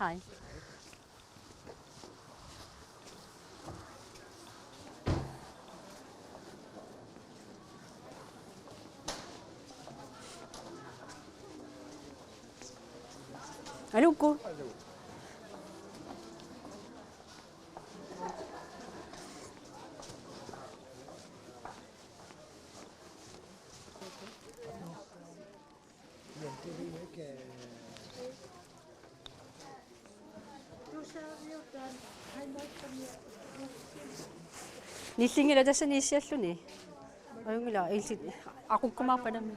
Hej. Hallo, god. Nillingila tässä niissialluni. Ayungila ilsi aqukkumaarpanami.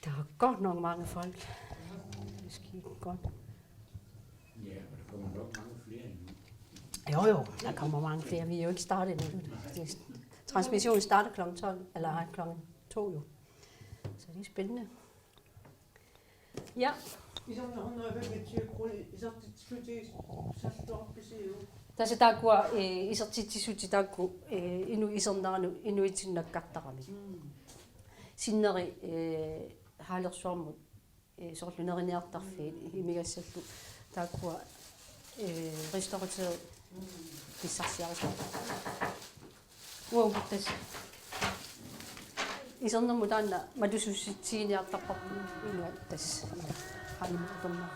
Der er godt nok mange folk. Det skal godt. Ja, og der kommer nok mange flere endnu. Jo, der kommer mange flere. Vi er jo ikke startet endnu. Transmissionen starter kl. 12, eller kl. 2 jo. Så det er spændende. Ja. Tässä takua isartitsisutitakku inu isernaranu inuitinnakkartarami. Sinneri haalersuarmut sorlunerineartarfi imigassallu takua restaurateret pissarsiarisma. Uuguttas isernarmu taanna madusussitsiiniartarparpu inuattas halimuqtorna.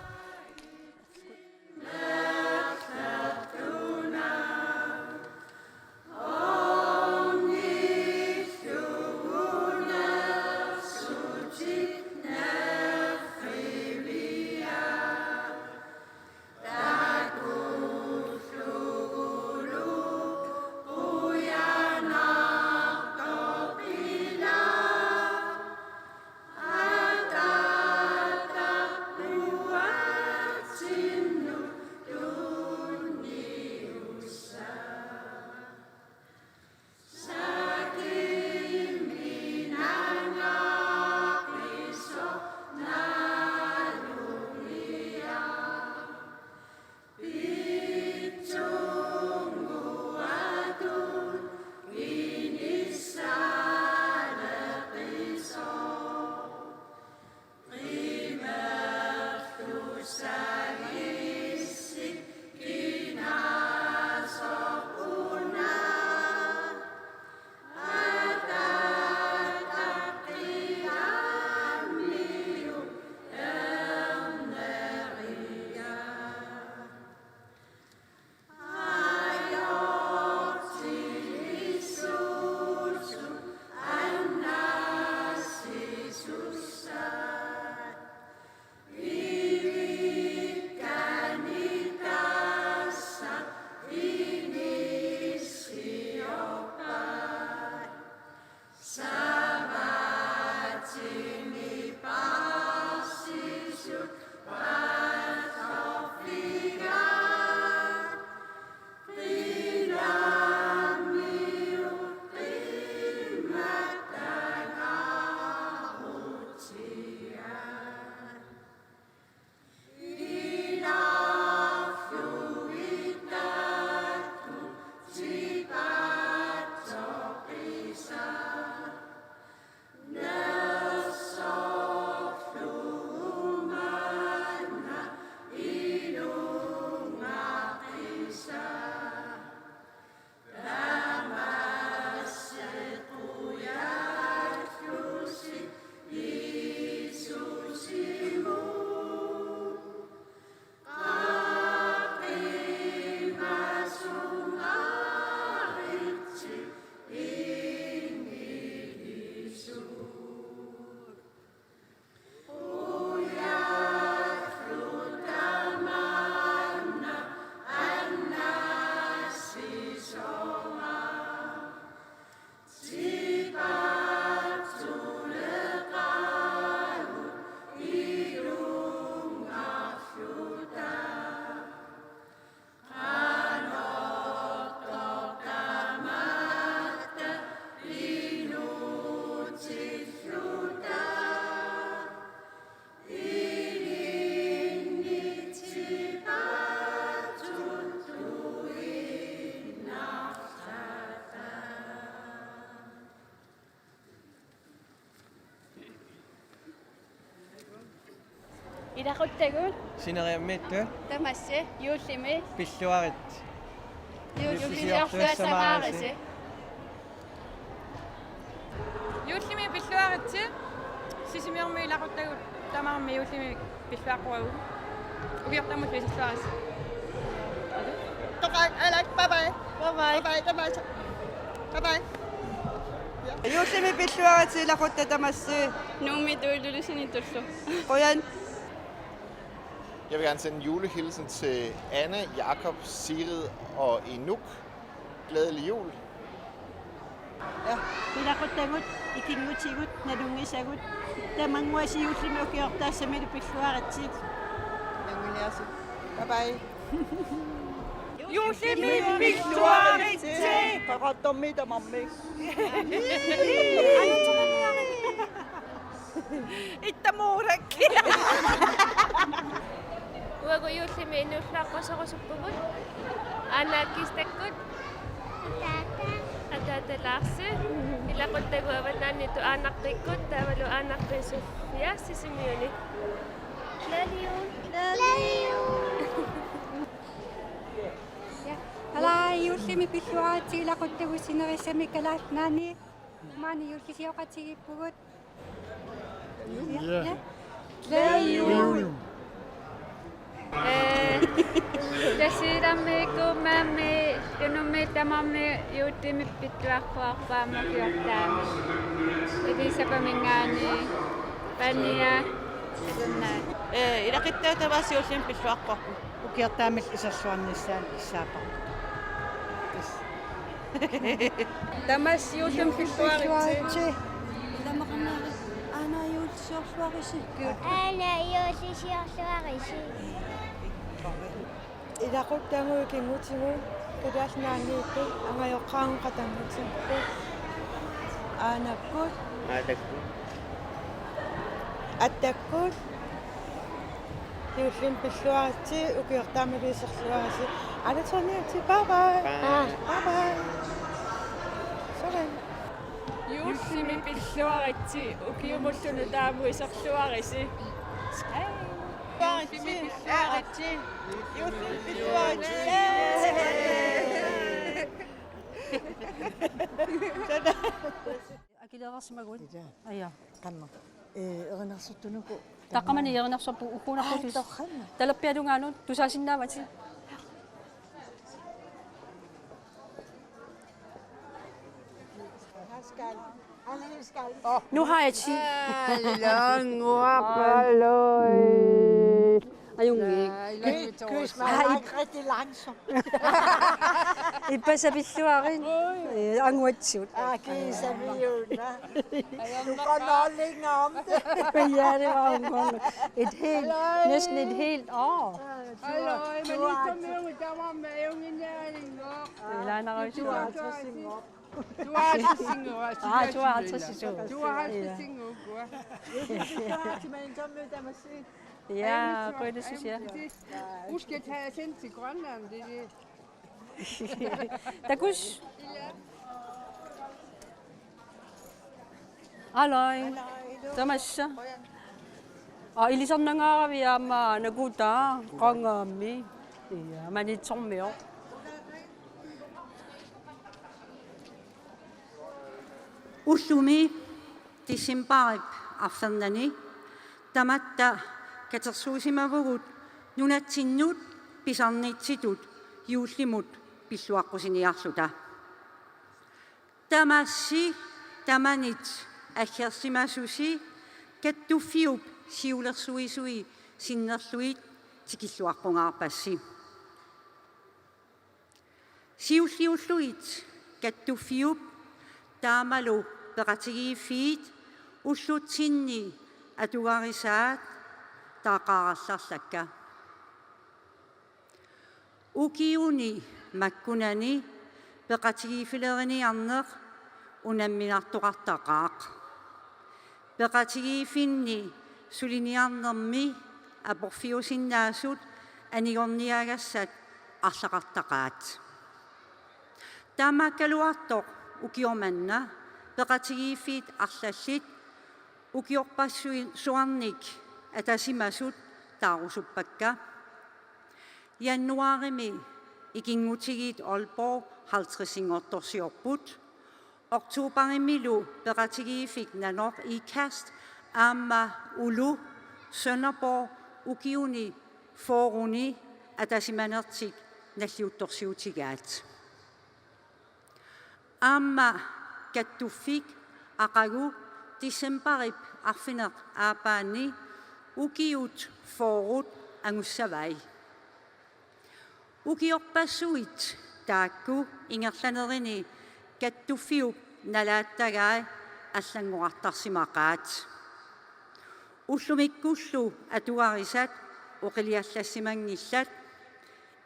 Wow. Ilaquttakut Sineriammiittu tamassi yuullimi pilluarit yuullimiorluasamaarissi Юуллими пиллуаритси сисимиорми илақуттагут тамаарми юуллими пиллуаққуагу угиортамут писиллуарис Bye bye. Bye bye. Bye bye. Юуслими пиллуарати лақутта тамасси nuumi tuullulusini tullu qoyan. Jeg vil gerne sende en julehilsen til Anne, Jakob, Sigrid og Enuk. Glædelig jul. Ilaquttangut ikingutigut nalungisagut tamanguasi yuullimi ukiortaassamilu pilluaritsit Nanguniarsu. Bye bye. Juullimi pilluaritsi. Parattommi tamammi. Ittamuurakki. uagu yuullimi inullaqqosoqusuppugut aanaakkistakkut ataatalaarsi ilaquttaguavannaannitu aanaqqikkut taavalu aanaqqiisuffia sisimiuni Ala yuullimi pilluaritsi ilaquttagussinerissami kalaatnaani maani yuullisiоqatigippugut Tasirammiikkuummaammi tunummiittamammi yuuttimippittuarquarpaammakiortaami ilisaqamingaani pannia sunnaat Ilaqittaa tavasi yuullim pilluaqqorpu. ukiortaamil iserluarnissaan issaapa тамас юуллим пиллуаритси lamaqanaari aana yuullisorluarissikkuut Ana yuullisiorluarisi. Ilaquttamu ikingutigu qilaalnaanniittu angayoqqaanqatammutsikku aanakkut attakkut yuullim pilluaritsi ukiortaamil iserluarisi alatorniarti bye bye. Bye bye. Sådan. юуллими пиллуаритси укиумуллуну тааму исерлуариси Pilluaritsi. Juullim pilluaritsi. Akilerassimagut aya qamma erinarsortunuku taqqamani yerinersorpu ukuunarputus talappialungaanu tusaasinnaamati nu har jeg 10 ayun kys mig rigtig langsomt ipasapilluarin anguatsut Kisamiuna. Du går nok længere om det. ja det var hun godt et helt næsten et helt år Du har altid singet også. ah 52 år Du har altid singet også. ja det synes jeg Husk at tage os ind til Grønland. Det er det. Dagus. Alloy. Tamasha. Ah, ilisam na nga kami ama naguta kangami. Iya, manitsong meo. Ullumi tissimparip afsernani tamatta katersuusimavugut nunatsinnut pisarniitsitut yuullimut pilluaqqusiniarluta tamassi tamanit aggersimasusi kattuffiup siulersuisui sinnerluit tikilluaqqungaarpassi siulliulluit kattuffiup taamalu peqatigiiffiit ullutsinni atugarisaat taaqaarallarlakka ukiuni makkunani peqatigiiffileriniarneq unamminartoqartaqaaq peqatigiiffinni suliniarnermi aporfiusinnaasut anigorniagassat арлақартақаат таамааккалуартоқ укиорманна пеқатигииффиит арлаллит укиорпассуи суарник атасимасут taarusuppakka. Januarimi ikingutigiit Aalborg 50-årsiorput. Oktoberimilu peratigiifik nanor ikast amma ulu Sønderborg ukiuni foruni atasimanertik nalliuttorsiutigaat. Amma kattufik aqagu decemberip arfineq aapaani ukiut forut angussavai. Ukiorpassuit taakku ingerlanerini kattuffiup nalaattagai аллангуартарсимақаат уллумиккуллу атуарисат оқилиаллассимангиллат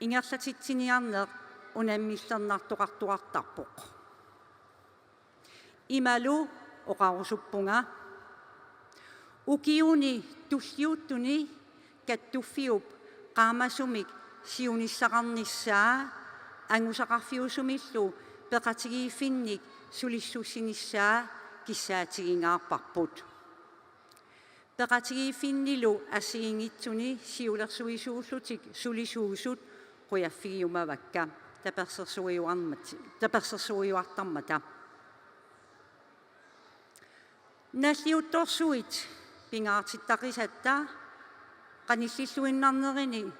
ингерлатитсиниарнеқ унаммиллернартоқартуартарпоқ ималу оқарусуппунга укиуни туллиуттуни каттуффиуп qaamасумик сиунissaqarnissaa ангусақарфиусумиллу пеқатигииффинник сулиссуссинissaa киссаатигингаарпарпут пеқатигииффиннилу ассигингитсуни сиулерсуисууллутик сулисуусут қуяффигиумавакка таперсерсуиуартармата наллиутторсуит пингаартиттақисатта qanillilluinnarnerini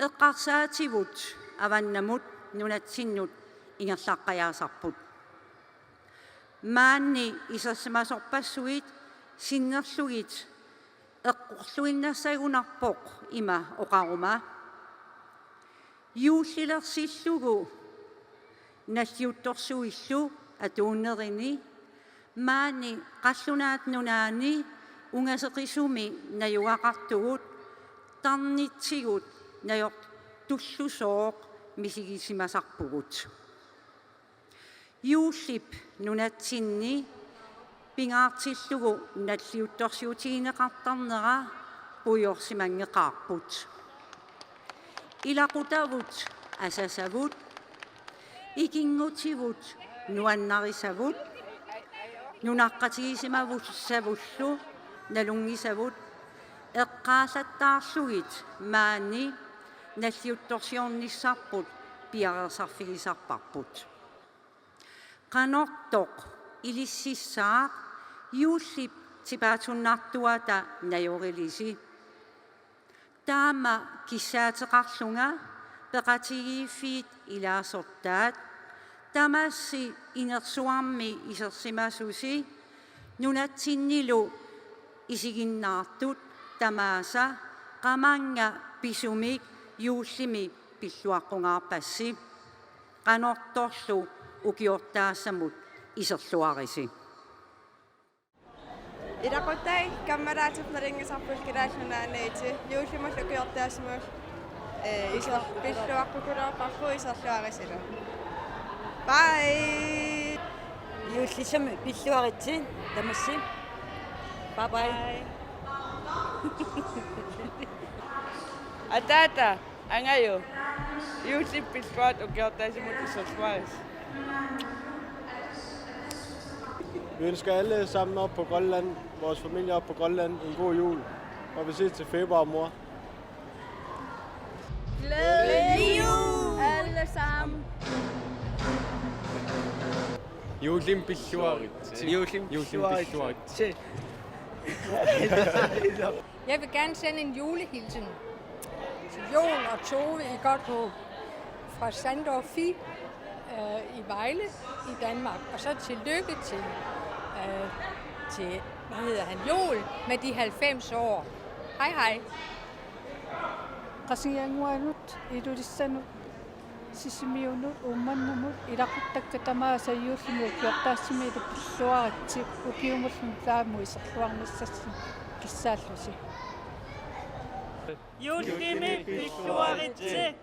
eqqarsaatивут аваннамут нунатсиннут ингерлааққаяасарпут маанни исерсимасорпассуит синнерлугит эққорлуиннассагунарпоқ има оқарума юуллилерсиллугу наллиутторсуиллу атууннерини маани қаллунаат нунаани унгасеқисуми наюақартугут тарнитсигут наёр туллусооқ мисигисимасарпугут юуллип нунатсинни пингаартиллугу наллиутторсиутигинеқартарнера пуйорсимангеқарпут илақутавут асасавут икингутивут нуаннарисавут нунаққатигисимавут савуллу налунгисавут эққаасаттаарлугит маани наллиутторсиорниссарпут пиарерсарфигисарпарпут qanорtoq илиссissaaq юуллип типаатуннартуата наёрилиси таама киссаатеқарлунга пеқатигииффиит илаасортаат тамасси инерсуарми исерсимасуси нунатсиннилу исигиннаартут тамааса qamanga pisumik юуллими пиллуаққунгаарпасси qanорторлу укиортаасамут исерлуариси илақуттай каммараатипнерингисарпул килааллунаанаити юуллималлу укиортаасамут исер пиллуаққукулаарпарфу исерлуарисила бай юуллисами пиллуаритси тамасси бай Atata, angayo. Юуллип пиллуат укиортаасамут исерлуарис. Vi ønsker alle sammen op på Grønland, vores familie op på Grønland, en god jul. Og vi ses til februar, mor. Glædelig jul alle sammen. Julim pilluarit. Julim pilluarit. Jeg vil gerne sende en julehilsen til Jon og Tove i Godthåb fra Sandorf Fi i Vejle i Danmark. Og så tillykke til hvad hedder han, Joel med de 90 år. Hej hej. Qasianguanut idulissanu sisimiunut ummannamut ilaquttaktatamaasa yuullimu qiortaassimiilu pilluaritsi ukiumullu taamu iserluarnissassi kissaallusi Jullimi pilluaritsi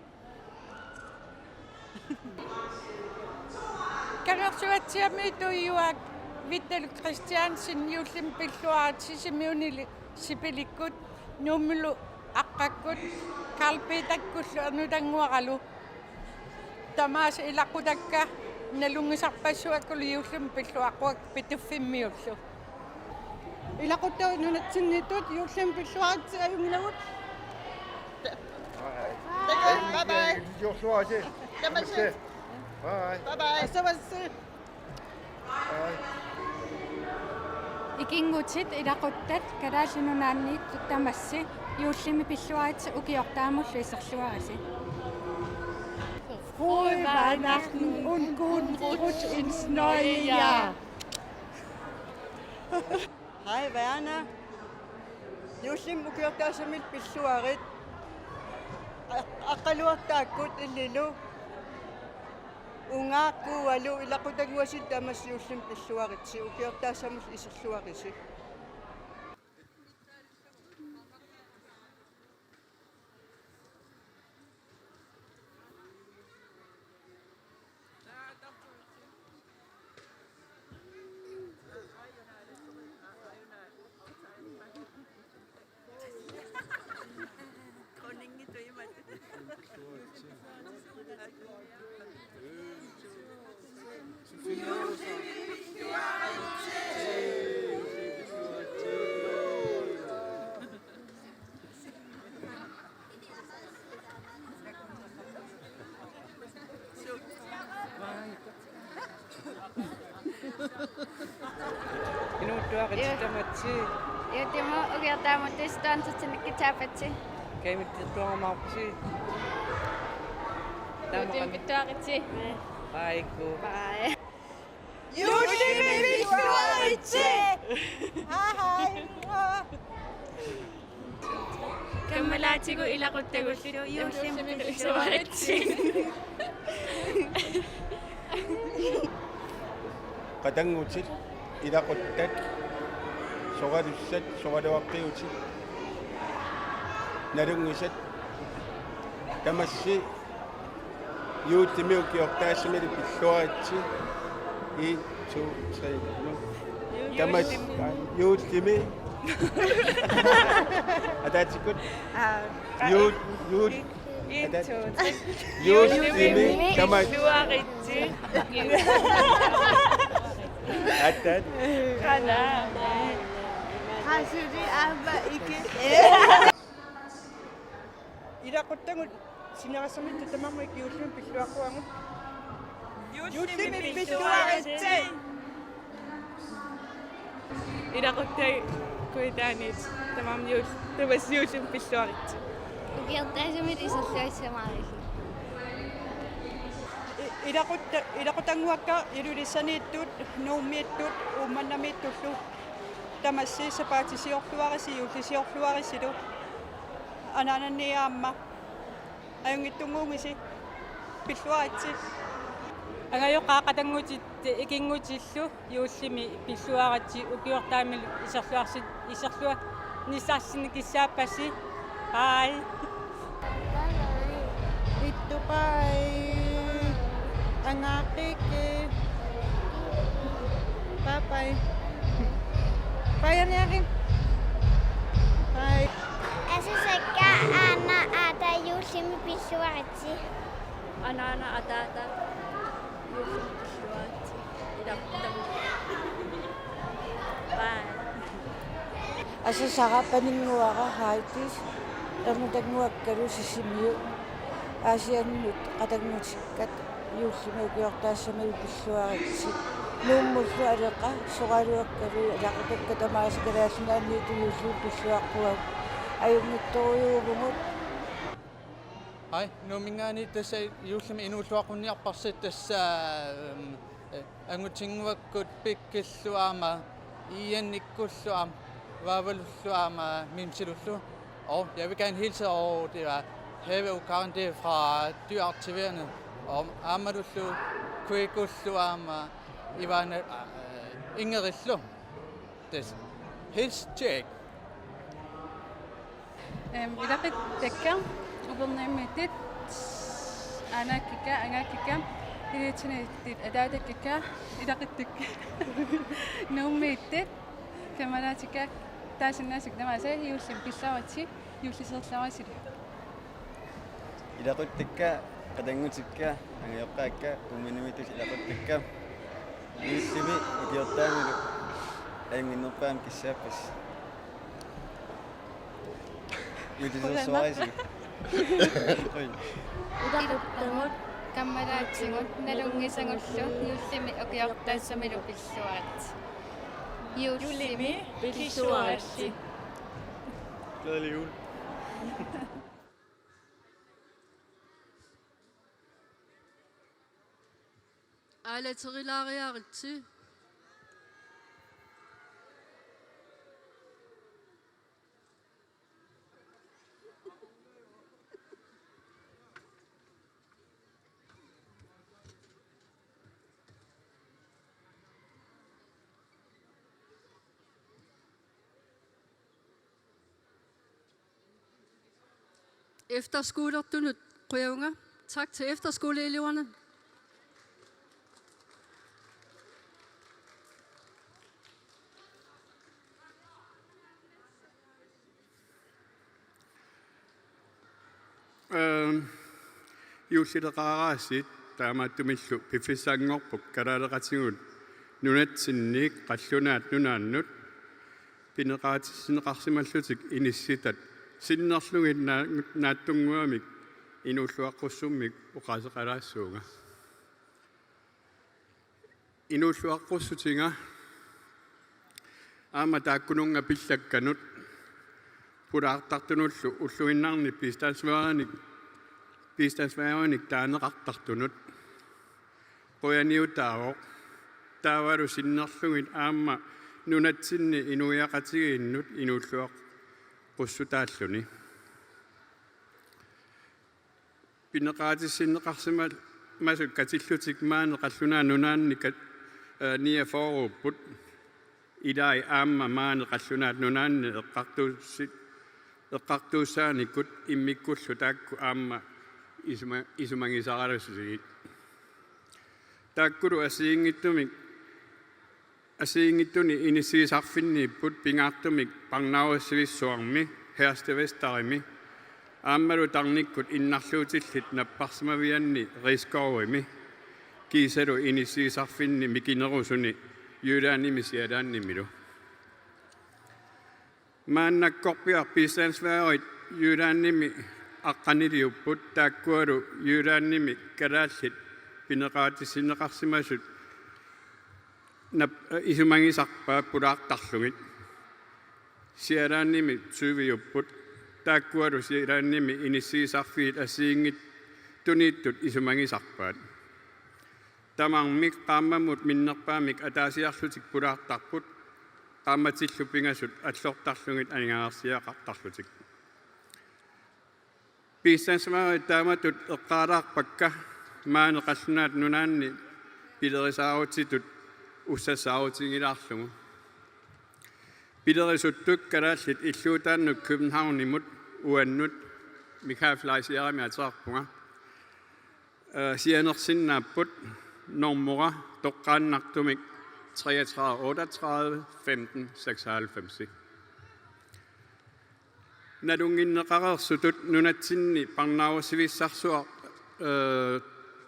Kangersuatsiamiituiuak Vittel Christiansen jullim pilluaritsi simiunili sipilikkut nummulu aqqakkut Karl Peterkullu anutanguaralu Tamas ilaqutakka nalungisarpassuakulu jullim pilluaquak pituffimmiullu илақуттау нунатсиннитут юуллим пиллуаратси аюнгилагут Ikingutsit ilaquttat kalaallununaanniit tamassi yuullimi pilluaritsi ukiortaamullu iserluarisi. Frohe Weihnachten und guten Rutsch ins neue Jahr. Hej Werner. Yuusim ukiortaasamit pilluarit. Aqaluartaakkut illilu. Ungaaqqualu ilaqutaguasit tamas yuusim pilluaritsi ukiortaasamus iserluarisi. Inuuttuaqititamatsi. Iutimu ukiortaamutis tuansutsinikitaapatsi. Kaimittirtuarmarpsi. Iutim pittuaritsi. Paiku. Bye. Yuullimi pilluaritsi! Hei! Kammalaatigu ilaquttagullu yuullimi pilluaritsi. Qatangutsit ilaquttat soqalussat soqaluaqqiutit nalungisat tamassi yuuttimiukiortaasimili pilluaritsi 1 2 3 tamas yuuttimi atatsikut yuut yuuttimi tamas pilluaritsi. Atat. Kana. Hasudi aba iki. Ilaquttangut sinerasamit tamamik yuusim pilluaqquangut. Yuullimi pilluaritsi! Ilaquttai kuitaanit tamam tamas yuusim pilluaritsi. Ukiortaasamit iserluarissamaarillu. Ilaqutanguakka ilulissaniittut nuummiittut ummannamiittullu tamassi sapaatisiorluarisi yuullisiorluarisilu anaananniaamma ajungittunguungisi pilluaritsi Angayoqaaqatangutit ikinggutillu yuullimi pilluaratsi ukiortaamil iserlua nisarsinikissaappasi. Hai. Ittuqai angaqiki bye Bayaniakin bye Asusakka ana ata yuullimi pilluaritsi. Anaana ataata yuullimi pilluaritsi. Ilaquttagullu. Bye. Asasaqapaninguaqa haitis tamutanguakkalu sisimiu aasiannut qatangutikkat yuullimi ukiortaasamili pilluaritsi nuummullu aleqa soqaluakkalu alaqutakka tamaasakalaallinaanniitu yuullimi pilluaqquag ajungittoriuugungut. Hej, numingaani tässä juhlimi inuusuaqunniarparsit tässä angutinguakkut pikkilluama iannikkulluam vavalulluama mimsilullu. Og jeg vil gerne hilse over det var Haveukaren, det er fra Dyreaktiverende. Og Amadullu, Kuikulluama, Ivana Ingerillu. Det hils tjek. Ilaqittakka uperniimmitit anakika ilitsinittit ataatakka ilaqittakka nuummiittit kamalaatikka taasinnaasik namasa yuussim pissaratsi yuulliserlarasilu ilaquttakka qatangutikka angayoqqaakka ummanimitus ilaquttakka yuussimi ukiortaamilu ayunginnerpaam kissaappas yuullisersuarisilu Idaquttamut kammalaatsingut nalungisangullu yuullimi uqiortaassamilu pilluarat. Yuullimi pilluaratti. Glædelig jul. Alaterilaariaritsi. Efterskolertunut Røvnger. Tak til efterskoleeleverne. Юусилеқарааsit таамааттумиллу пиффиссаангорпук калаалеқатигут нунатсинник қаллунаат нунааннут пинеқаатиссинеқарсималлутик инисситат синнерлугит нааттунгуамик инуллуаққуссуммик оқаасеқалаассуунга инуллуаққуссутинга аама тааккунунга пиллакканут пулаартартунуллу уллуиннарни пистансвааник таанеқартартунут қуяниутааво таавалу синнерлугит аама нунатсинни инуяқатигииннут инуллуақ qussutaalluni pinneqaatissинneqarsimal masuk katillutik maane qallunaa nunaannikat nia foruupput ilai aamma maane qallunaat nunaanni eqqartuussaanikut immikkullu taakku aamma isumangisaralusiit taakkulu asiingittuni inissiisarfinniipput pingaartumik parnauassivissuarmi herste vestarimi aammalu tarnikkut innarluutillit napparsimavianni riskorimi kiisalu inissiisarfinni mikinerusuni jylaannimisialaannimilu maannakkorpiar piisansvaarit jylaannimi aqqaniliupput taakkualu jylaannimi kalaallit pineqaatissinneqarsimasut isumangisarpaa pulaartarlugit sialaannimi tuiviupput taakkualu sialaannimi inissiisarfiit asiingit tuniittut isumangisarpaat tamarmik qaammamut minnerpaamik ataasiarlutik pulaartarput qaammatillu pingasut allortarlugit aningaarsiaqartarlutik piissansmaarit taamatut eqqaalaarpakka maane qallunaat nunaanni pilerisaarutitut ussasaarutingilaarlugu pilerisuttuk kalaallit illuutaannuk Københavnimut uannut mikaaflaisiarami atearpunga sianersinnaapput normura toqqaannartumik 33 38 15 96 nalunginneqareersutut nunatsinni parnauassivissarsuar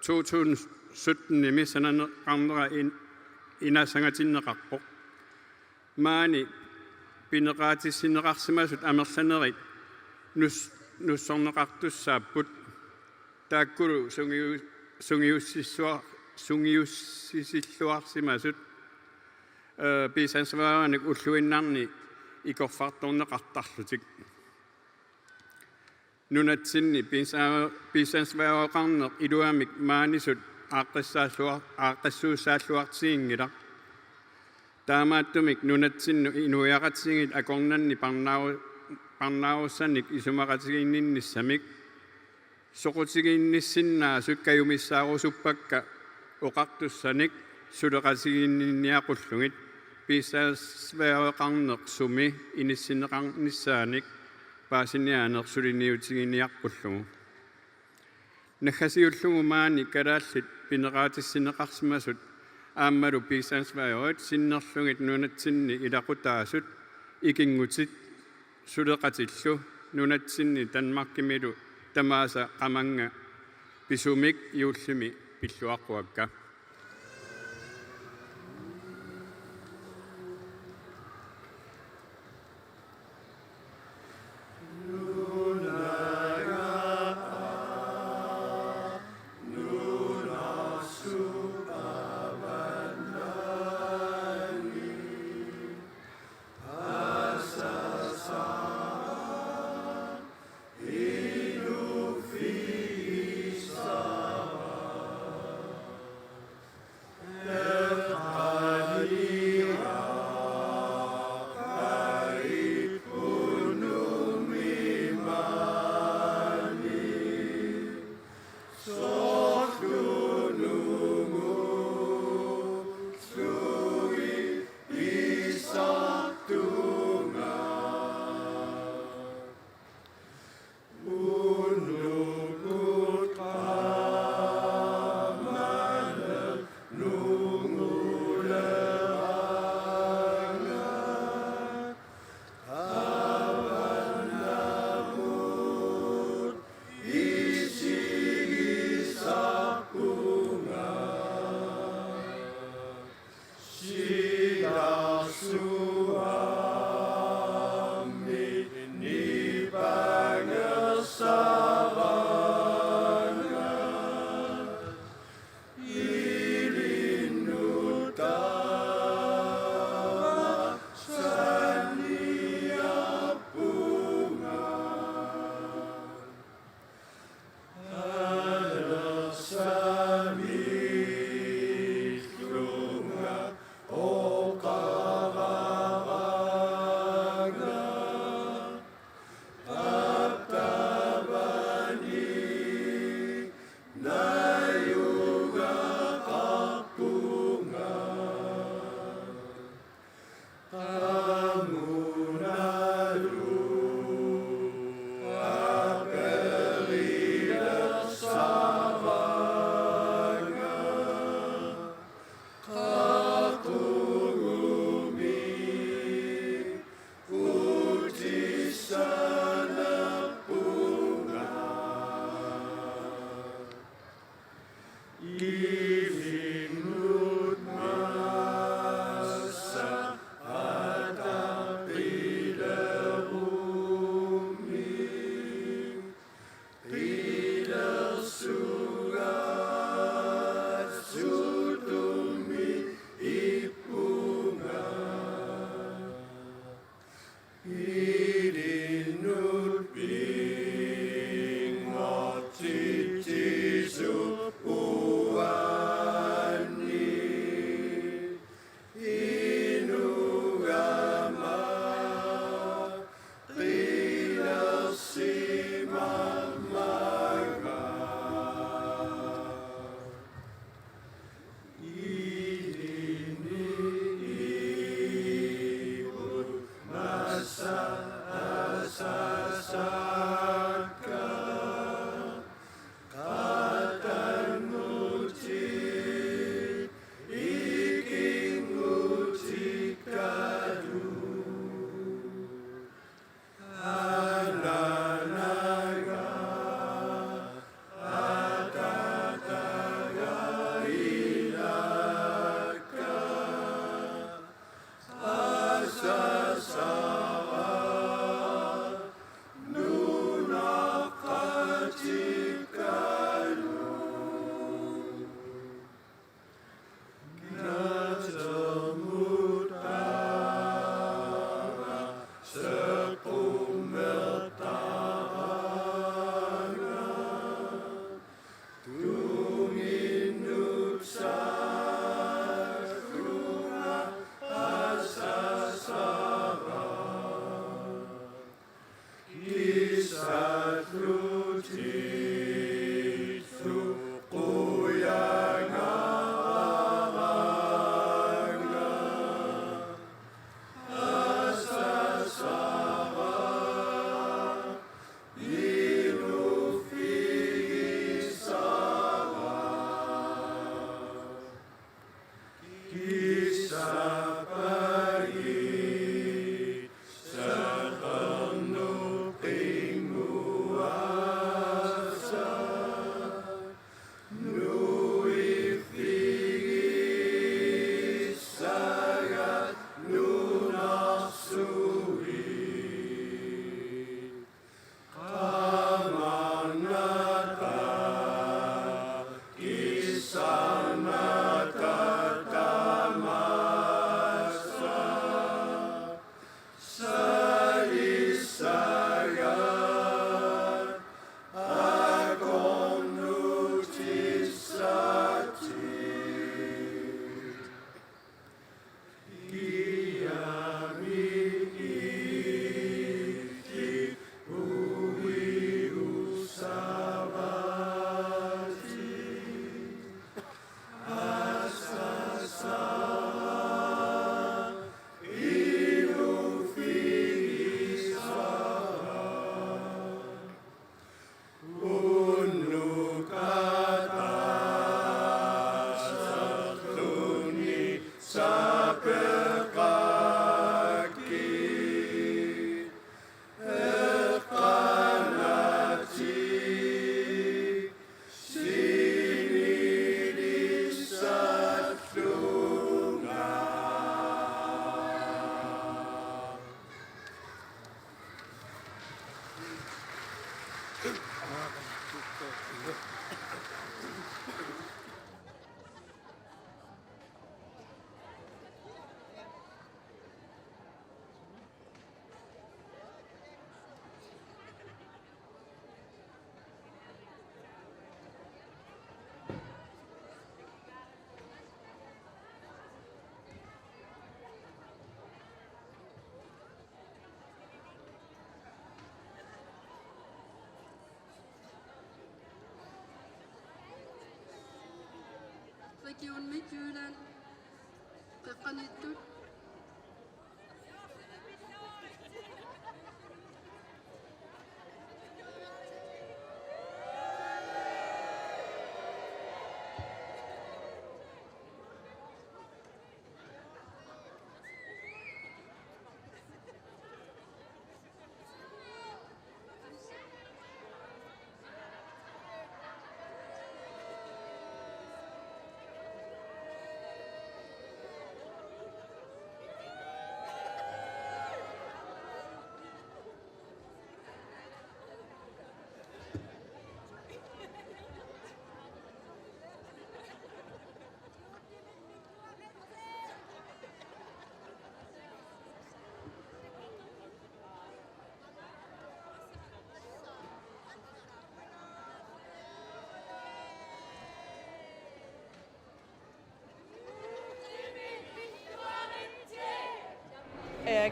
2017 nimi sananeqarnera inasangatinneqarpoq maani pineqaatissinneqarsimasut amerlanerit nussorneqartussaapput taakkulu sungiussisilluarsimasut piisansvaaranik ulluinnarni ikorfartorneqartarlutik nunatsinni piisansvaaraqarneq iluamik maanisut aaqqissuussaalluartiingila taamaattumik nunatsinnu inuiaqatigit akornanni parnaussanik isumaqatigiinnissamik soqutigiinnissinnaa sukkayumissaarusuppakka oqartussanik suleqatigiinniaqullugit piissaasvaaqarneq sumi inissinneqarnissaanik paasiniaanersuliniutigiiniaqqullugu nakhasiullugu maani kalaallit pineqaatissinneqarsimasut aammalu piisansvaajoit sinnerlugit nunatsinni ilaqutaasut ikingutit suleqatillu nunatsinni Danmarkimilu tamaasa qamanga pisumik iullimi pilluaqquakka Nunaga Region Midtjylland. Qeqqanittut.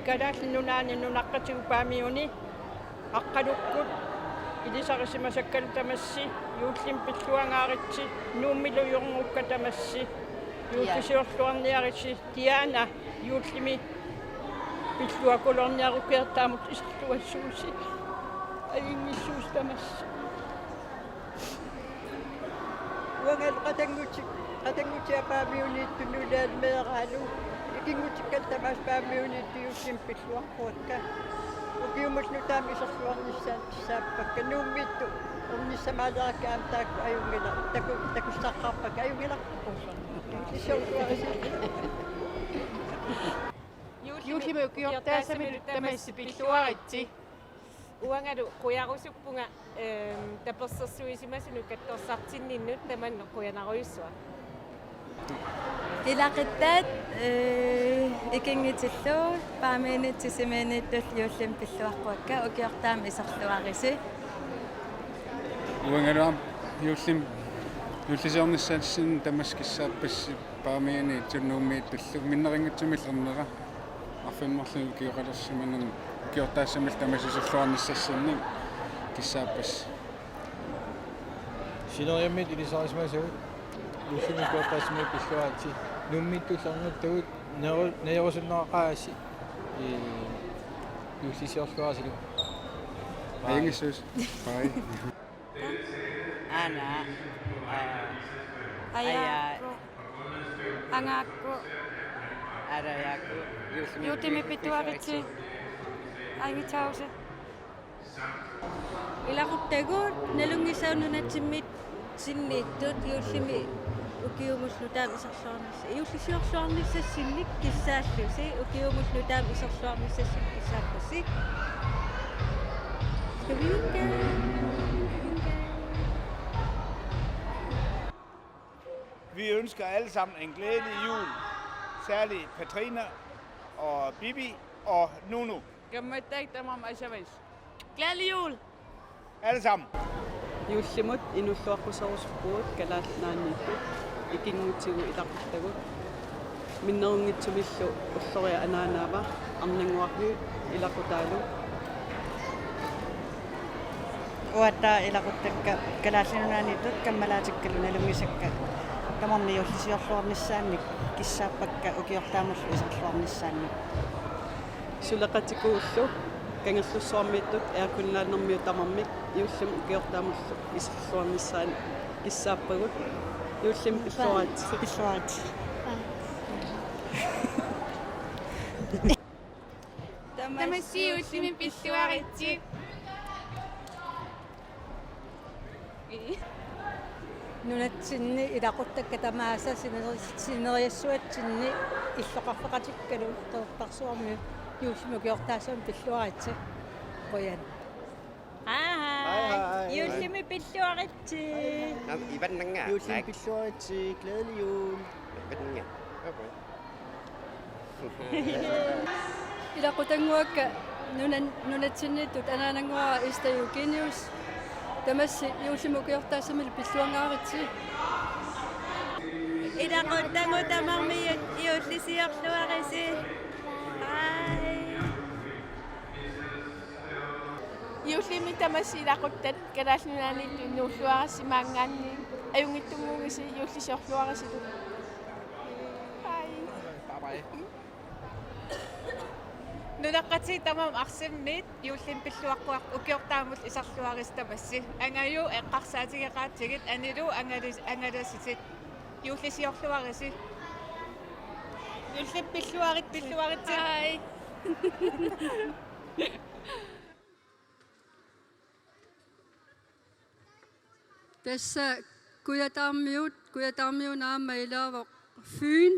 Kadallinunaani nunaqqatiupaamiuni aqqalukkut ilisarisimasakkalu tamassi yuullim pilluangaaritsi nuummilujorngukka tamassi yuullisiorluarniaritsi tiana yuullimi pilluakulorniarukeertaamut isarluassuusi ayingissuus tamassi Uangal qatangutiapaamiuniittu nulaanmeeraalu ikingutikkatamas paamiuniittu yuullim pilluarpuakka ukiumusnutaam iserluarnissaan tisaappakka nuummittu ornissamaalerakka aamtaakku ajungila takussaqarpakka ajungilaqquq Juhlimi ukiortaasamilu tamassi pilluaritsi uangalu qujarusuppunga tapersersuisimasunu kattorsartinninnut tamanno quyanaruyussua Ilaqittat ikingitilluu paamiinitsisimiinittut yuullim pilluarquakka ukiortaam isarluarisi Uangaluam yuullisiornissaassin tamaskissaapassi paamiini tunnuummiittullu minneringutsumillerneqa arfimmerlu kiuqalersimanun ukiortaassamil tamasisulluarnissassinni kissaapassi Sinoriammit ilisaarismaasuut yuullimi ukiortaassamil pilluaritsi nummiittullernertagut najorusunneraqaassi yuullisiorluarsilu Engelsus. Bye. Ana Ayaakku Angaakku Arayaakku Juullimi pilluaritsi Aingitausi Ilaquttaguut nalungisaununatsimmit sinniittut yuullimi ukiumusnutaam iserluarnissa yuullisiorluarnissassinnik kissaallusi ukiumusnutaam iserluarnissassin kissaappassi Vi ønsker alle sammen en glædelig jul. Særligt Katrina og Bibi og Nunu. Glædelig jul! Alle sammen. Юллимут инуллуаққусорусуппуут калаалнаанниттут икингутигу илаққиттагут миннерунгитсумиллу уллориа анаанаава арнангуарниут илақутаалу Uatta ilaquttakka kalaallinunaanittut kammalaatikkalu nalungisakka tamarni yuullisiorluarnissaannik kissaappakka ukiortaamullu iserluarnissaannik сулеқатикууллу кангерлуссуармииттут аакуннаанермиу тамармик юуллим укиортаамуллу исерлуарниссаан киссааппагут юуллим пиллуарат Tamassi yuullimi pilluaritsi Nunatsinni ilaquttakka tamaasa sineriassuatsinni illoqarfaqatikkalu torparsuarmi yuullimi ukiortaassaam pilluaritsi qoyan Hej. Juullimi pilluaritsi Ivannanga. Juullimi pilluaritsi. Glædelig jul. Ivannanga. Ilaqutanguakka nunatsinnittut anaananguara Ista Eugenius tamassi yuullimi ukiortaassamil pilluangaaritsi Ilaquttangu tamarmi yuullisiorluarisi Juullimi tamassi ilaquttat kalaallunaaniittu nuulluarisimaangaanni ajungittumugisi yuullisiorluarisilu Nunaqqati tamam arsimmit yuullim pilluaqquaq ukiortaamul isarluaris tamassi angaju eqqarsaatigeqaatsigit anilu angalusitit yuullisiorluarisi yuullim pilluaritsi Tässä kujatarmiunaamma ilaavoq Fyn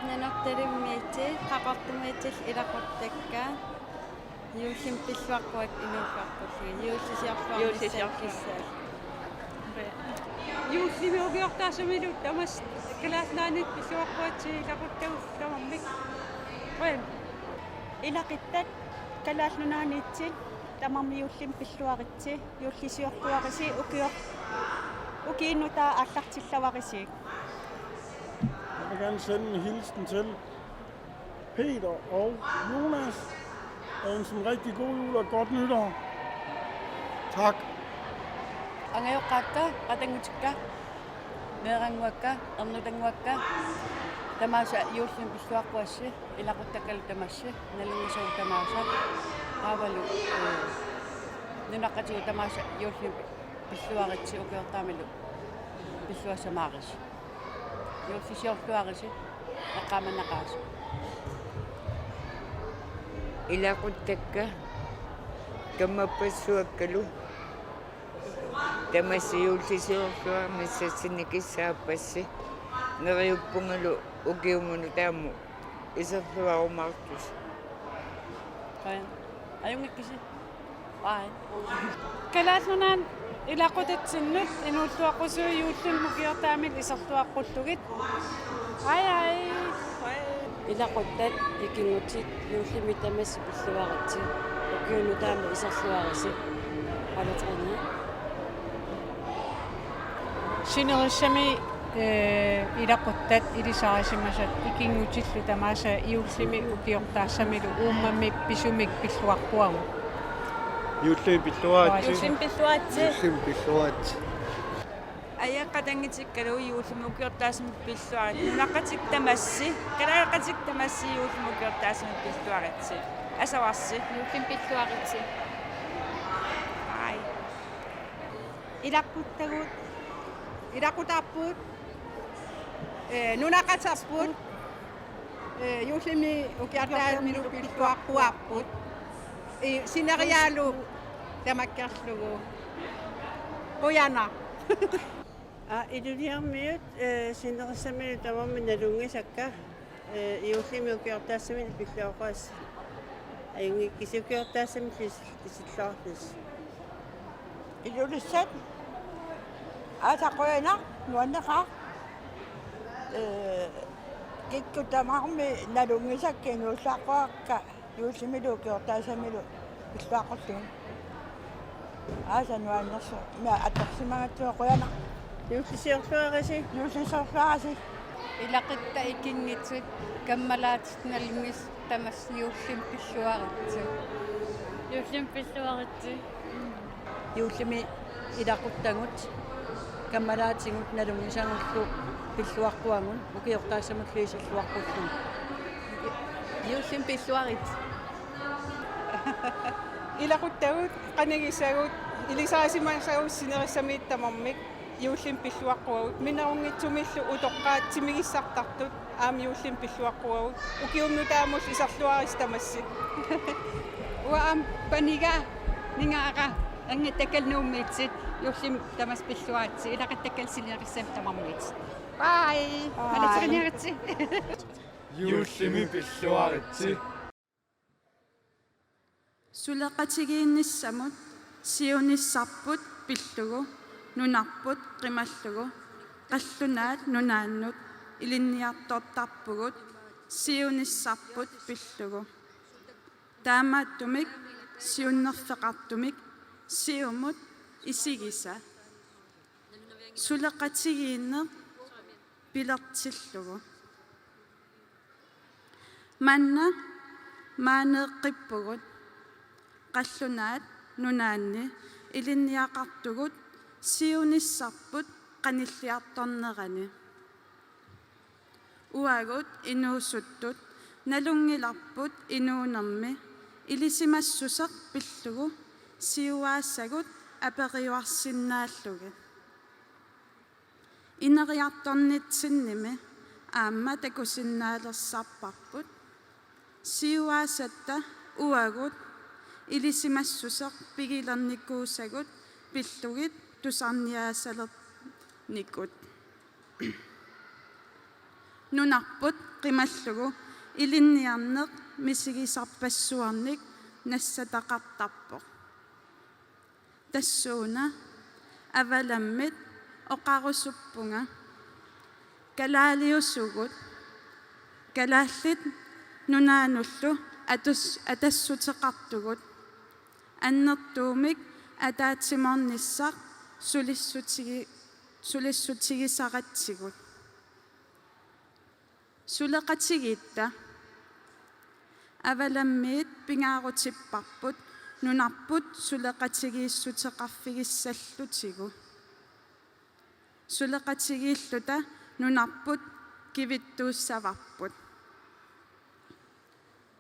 нанарталиммиитси қақартумиитсил илақуттакка юуллим пиллуаққуак инууллуарпуллуги юуллисиарлуармиссаа юуллими угиортаасамилу тамас клааснааник пиллуаққуатси илақуттагулламармик қоем илақиттат калааллунааниитсил тамарми юуллим пиллуаритси юуллисиортуариси укииннутаа аллартиллаварисик. Jeg vil gerne sende en hilsen til Peter og Jonas. Og en rigtig god jul og godt nytår. Tak. Angayoqaakka qatangutikka meeranguakka ernutanguakka tamaasa yuullim pilluaqquassi ilaquttakal tamassi nalungisau tamaasa qaavalu nunaqqatigu tamaasa yuullim pilluaritsi ukiortaamilu pilluassamaaris юуллисиорлуарisi эққаманнақаас илақуттакка каммаппассуаккалу тамассиуллисиорлуа миссассиникиссааппасси нериуппунгалу укиумуну тааму исерлуарумартус аюнгиккиси бай калааллунaan илақутатсиннут инууллуаққусуу юуллим мукиортаамил исертуаққуллугит ай илақуттат икингутит юуллими тамасси пиллуаритси укиунутаама исерлуариси алатрини Sineriссами илақуттат илисаарисимасат икингутиллу тамааса иуллими укиортаассамилу ууммамми писумик пиллуарпуагу Юуллим пиллуаатси. Юуллим пиллуаатси. Юуллим пиллуаатси. Аяққатангитиккалу юуллим укиортаасами пиллуарит нунаққатик тамасси калааққатик тамасси юуллим укиортаасами пиллуаритси асаварси юуллим пиллуаритси ай илақуттагут илақутааппут нунақатарпут юуллими укиартаамилу пиллуарпуарпут синериалу тамаккерлугу қуяна идулиармиут синерсамилу тамамми налунгисакка иуллими укиортаассамил пиллуаққуас аюнги кисукиортаассамил кисиллаарлис илулиссат атақуяна нуаннеқаа киккутамаарми налунгисакки нууллааққуаққа юуллимилу укиортаассамилу пиллуаққуллугу нуаннерсу ма атторсимагатсуа қуяна юуллисиорлуариси юуллисорлуариси илақитта икингитсит каммалаатит налунгис тамас юуллим пиллуаритси юуллим пиллуаритси юуллими илақуттагут каммалаатингут налунгисангуллу пиллуарпуангун укиортаассамуллуисиллуарпуллу юуллим пиллуарит илақуттагут қанагисагут илисаасимасагут синериссамииттамармик юуллим пиллуаққуагут минарунгитсумиллу утоққаатсимигиссартартут аами юуллим пиллуаққуагут укиумнутаамул исарлуарис тамасси уаам панига нингаара ангатакалнууммиитсит юуллим тамас пиллуаатси илақаттаккал синериссам тамармиит бай алатерниаратси Юуллими пиллуаритси сулеқатигиинниссамут сиунissarput пиллугу нунарпут қималлугу қаллунаат нунааннут илинниартортарпугут сиунissarput пиллугу таамааттумик сиуннерфеқартумик сиумут исигиса сулеқатигииннеқ пилертиллугу манна маанеэққиппугут қаллунаат нунаанни илинниақартугут сиунissarput qanilliartornerani уагут инуусуттут налунгиларпут инуунерми илисимассусеқ пиллугу сиуаассагут апериуарсиннааллуги инериарторнитсинними аама такусиннаалерсарпарпут сиуаассатта уагут илисимассусеқ пигилерникуусагут пиллугит тусарниаасалерникут nunarput qimallugu ilinniarneq misigisarpassuarnik nassataqartarpoq tassuuna avalammit oqarusuppunga kalaaliusugut kalaallit nunaanullu atassutеқартугут аннертуумик атаатсиморниссақ сулиссутигисаратсигут сулеқатигиитта аваламмиит пингаарутиппарпут нунарпут сулеқатигииссутеқарфигиссаллутигу сулеқатигииллута нунарпут кивиттууссаварпут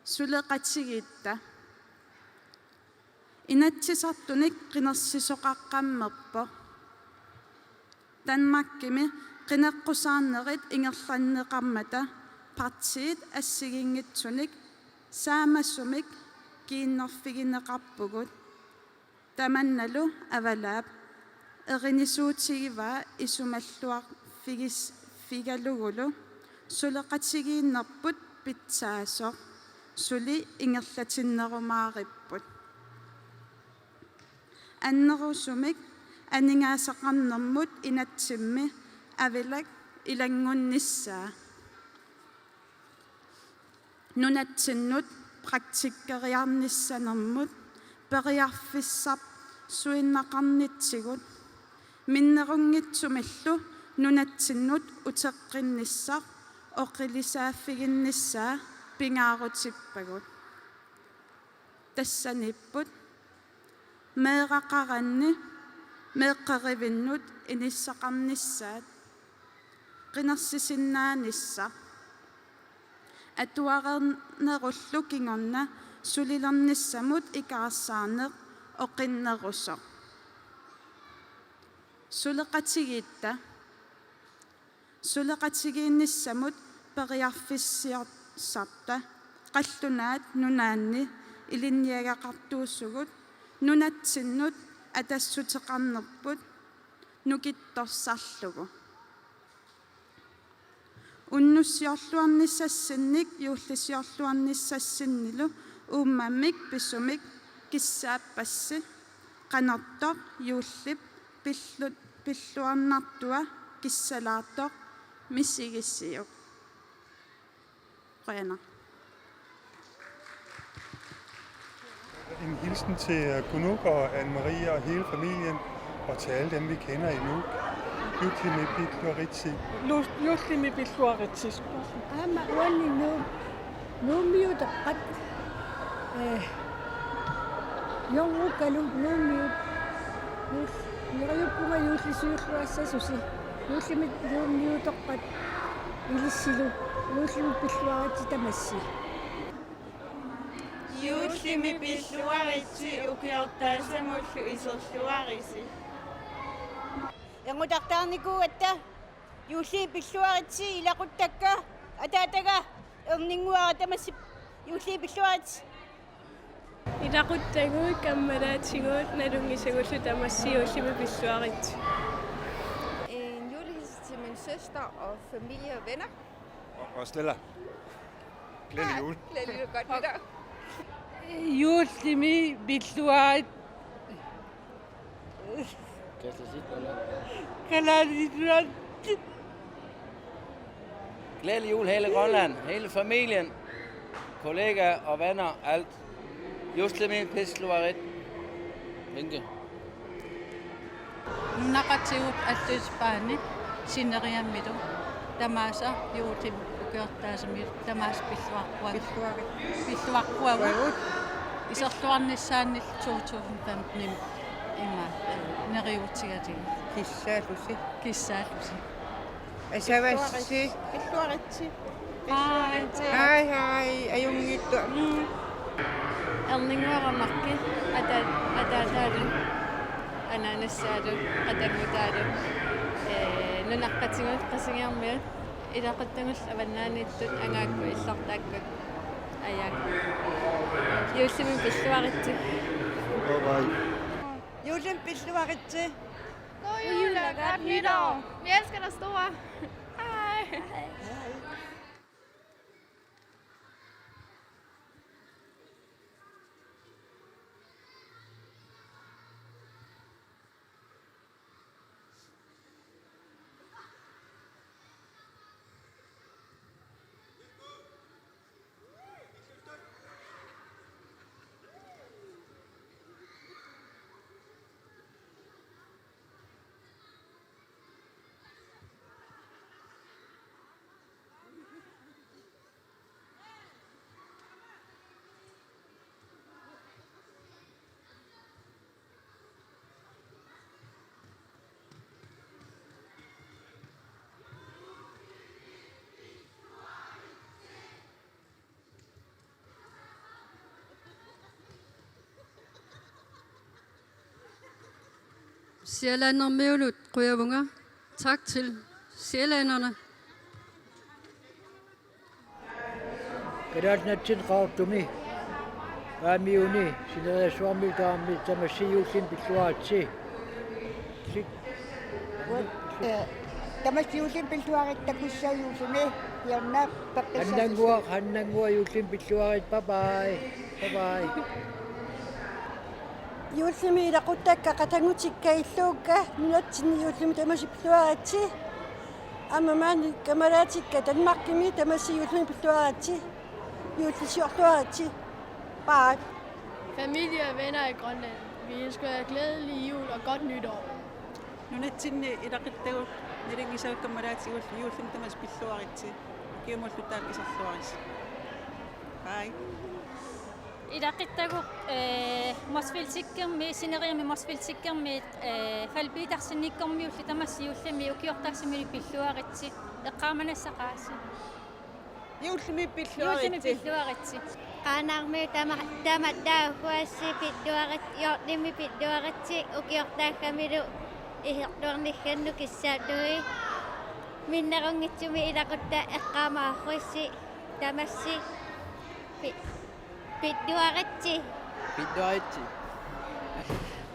сулеқатигиитта инатсисартуник қинерсисоқаққаммерпо Danmarkими қинеққусаарнерит ингерланнеқармата партиит ассигингитсуник саамассумик кииннерфигинеқарпугут таманналу авалаап эринисуутигиваа исумаллуар фигалугулу сулеқатигииннерпут питсаасо сули ингерлатиннерумаариппут аннерусумик анингаасақарнэрмут инатсимми авилак илангунниссаа нунатсиннут практиккериарниссанермут периарфиссап суиннақарнитсигут миннерунгитсумиллу нунатсиннут утеққинниссақ оқилисааффигинниссаа пингаарутиппагут тассаниппут меэқақаранни меэққаривиннут иниссақарниссаат қинерсисиннаанисса атуарернеруллу кингорна сулилерниссамут икаарсаарнеқ оқиннерусо сулеқатигиитта сулеқатигиинниссамут периарфиссиорсарта қаллунаат нунаанни илинниагақартууссугут нунатсиннут атассутеқарнерпут нукитторсарлугу уннуссиорлуарниссассинник юуллисиорлуарниссассиннилу ууммаммик писсумик киссааппасси канартоқ юуллип пиллуарнартуа киссалаартоқ миссигиссиук Rønner. En hilsen til Kunuk og Anne-Marie og hele familien, og til alle dem, vi kender i Nuuk. Jutlimi Bitluaritsi. Jutlimi Bitluaritsi. Ama uani nuumiutaqat yongukalu nuumiut nirayuppunga yuullisuulluassasusi juullimi nuumiutaqat ilissilu juullimi Bitluaritsi tamassi. Juullimi Bitluaritsi ukiortaasamullu iserluarisi. Yangutartaarnikuugatta Juulli Bitluaritsi ilaquttakka ataataga erninguara tamassi Juulli Bitluaritsi. Ilaquttaguut kammalaatiguut nalungisagullu tamassi Juullimi Bitluaritsi. En julehilsen til min søster og familie og venner. Og Stella. Glædelig jul. Glædelig jul og godt nytår. Juullimi Bitluaritsi. Glædelig jul hele Grønland, hele familien, kollegaer og venner, alt. Juullimi Bitluaritsi. Vinke. Naqatigut alluispaani sineriammilu tamaasa juutim ukiortaasamil tamaas pilluaqquagut iserluarnissaannil 2015 има нериутигатиг киссаалуси асавасси Bitluaritsi. Хай аюнгитту эрнингуарамарки атаатаалу ананассаалу qatammutaalu нунаққатигут қасигиармиат илақаттагул аваннааниттут ангаакку иллартааккут аяакку Juullimi Bitluaritsi. Bye. Juullimi Bitluaritsi. God jul og godt nytår. Vi elsker dig store. Hej. Sjællander Mevlut, Grøvunger. Tak til sjællanderne. Kadalnatin qaartumi aamiuni sinerisuarmiltaarmi tamassiullin pilluaratsi Tamassiullin pilluarittakussayuusumi yarna hannangua yullin pilluarit bye bye Юуллими илақуттакка қатангутиккаиллуукка нуатсинни юуллими тамаси пиллуаратси аммамаани камалаатикка Danmarkimi тамаси юуллими пиллуаратси юуллисиорлуаратси бай. Familie og venner i Grønland. Vi ønsker jer glædelig jul og godt nytår. Nunatsinni ilaqittagut nilingisaukamalaati yuullim tamas pilluaritsi kiumullutaan isarluaris. Bye. Ilaqittakut mosfilsikkermi sineriami mosfilsikkermi falbiitarsinnikkormi ulli tamassiullami ukiortaaksimi pilluaritsi eqqaamanassaqaasi Юуллими pilluaritsi Qaanarmi tamataahuassi pilluarit yorlimi pilluaritsi ukiortaakkamilu ihertuarnikkannu kissaatui minnerungitsumi ilaqutta eqqaamaarruissi tamassi Pilluaritsi.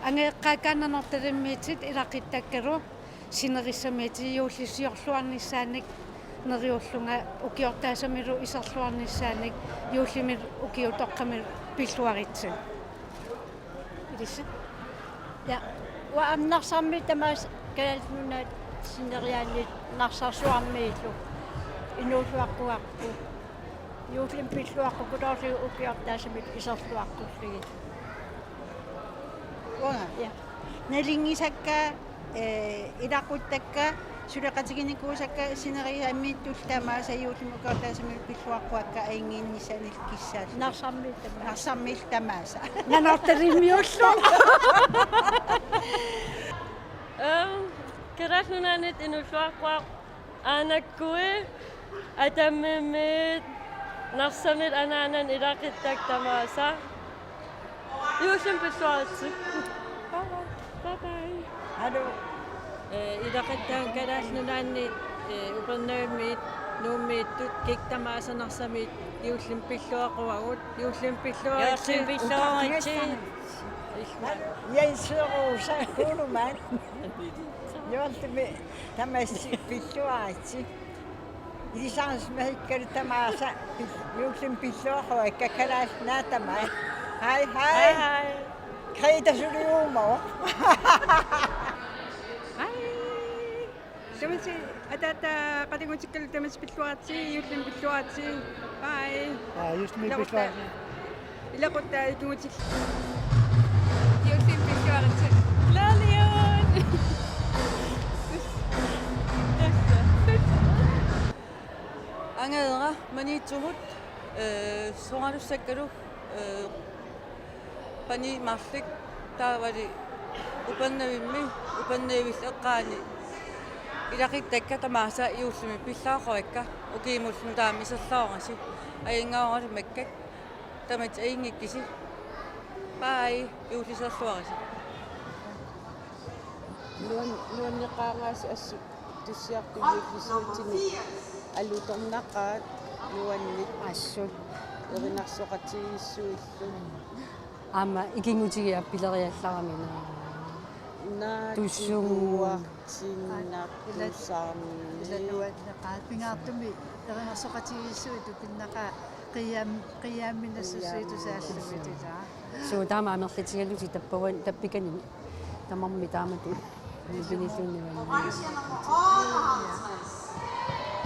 Angeqqaakaannartarimiitit ilaqittakkaru sinerissamiiti yuullisiorluarnissaanik neriullunga ukiortaasamilu isarluarnissaanik yuullimi ukiutoqqamilu pilluaritsi. Ilissa. Ja, wa amnarsarmi tamas kalalnunaat sineriaanit narsarsuarmiillu inuulluaqquarpu. Юулим пиллуаққукулоорли укиортаасамик исерлуаққуллугит. Уага я. Налингисакка илақуттакка сулеқатигиникуусакка синериааммииттултаамаа саюулим укиортаасамик пиллуаққуакка аингииннисанил киссаал. Нарсармил тамааса. Нанортаримиуллу. Керахнунанит инуллуаққуа анаккуи атаммимит Narsamit anaanan ilaqittak tamaasa. Yuullim pilluaritsi. Bye. Hallo. Ilaqittaan kalaallunaanniit upernaammiit nuummiittut kiktamaasanarsamiit yuullim pilluaquagut yuullim pilluaritsi. Yuullim pilluaritsi. Jensuruusa kuluman. Yuullimi tamassi pilluaritsi. Ilisaansmahikkalu tamaasa yuullim pilluaqua kakalaasnaatamaa. Hai. Greta suliumo. Tamasi atata qatingutikkalu tamas pilluaratsi yuullim pilluaratsi. Bye. Yuullim pilluaratsi. Ilaqutta ikungutik. Yuullim pilluaratsi. Glædelig jul! Angadra manituhut soralussakkalu pani marlik taavali upannavimmi eqqaani ilaqittakka tamaasa iullumi pillaaqoikka ukiimullunu taamiserlaorasi aingaaorali makkak tamat aingikkisi pai iulliserluarasi luanniqaangaasi assu tussiartuliullisuutini alutornaqaat luannit assut erinarsoqatigissuillun Amma ikingutigia pileriallarami illuartinnaqusaarmi pingaartumi erinarsoqatigissuitu pinnaqa qiyaamminassusiitusaallumititaa So taama amerlitigaluti tappawan tappikani tamarmi taamatu pinilluunnivanni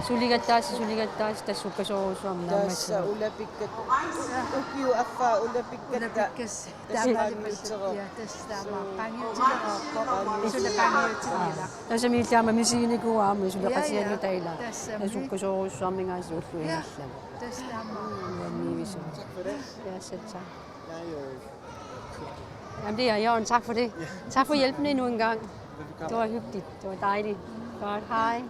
suligattaasi tassukkasoruusuam naamassa tassa ulapikkat ukiu affa ulapikkatta taamaanniitero tastaama qangiutileroorpo suleqangiutinila tasamiillaama misiinikuaama suleqasiallu taila tassukkasoruusuarmingaasi ulluingallam tastaama nivisu ja selv tak. Jamen det er Jørgen, tak for det. Tak for hjælpen endnu en gang. Det var hyggeligt. Det var dejligt. Godt, hej.